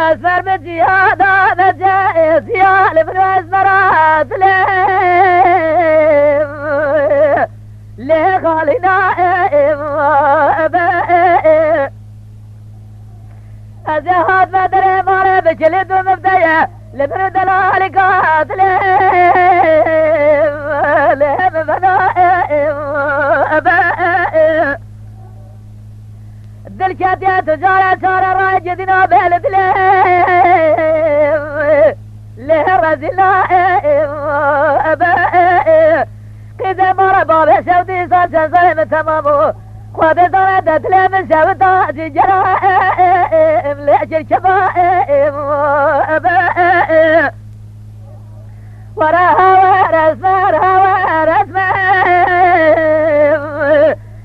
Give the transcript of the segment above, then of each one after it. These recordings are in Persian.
أسفر من زيادة نجاي زيال من أزمرات ليه خالي نائم أزهاد مدري ماري بجلد ومبدأ لمن دلالي قاتل ليه بنائم الدلكات يا تجارة صار راجدنا بالدليم ليه رزنا كذا مرة بابي سودي صار سلم تمامو خذ صارت تلم سوتا جرائم ليش الشبائم وراها ورس مرها ورس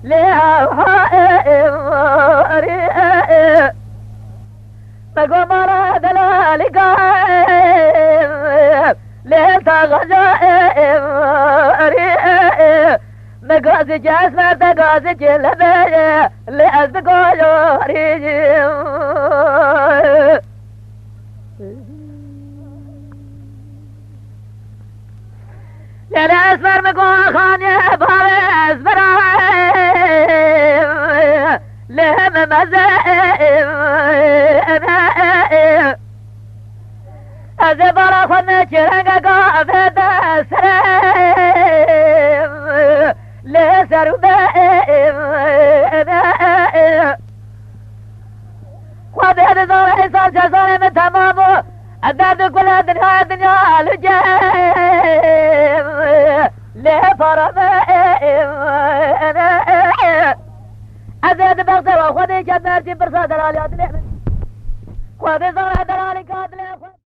ليها مقوم مرا دلالي قائم ليه تغجائم مقوزي جاسمة تقوزي جلبي لأزبق ويوريجيم ليلة أسفر مقوم خاني بابي أسفرايم ليه ممزائم أزبر خن شرنگ قافت سرم لسر بائم خود هدزار حساب جزار من تمامو أداد كل الدنيا لجيم لفرمائم أزاد بغضر وخود جمرتي برصاد الاليات خود زار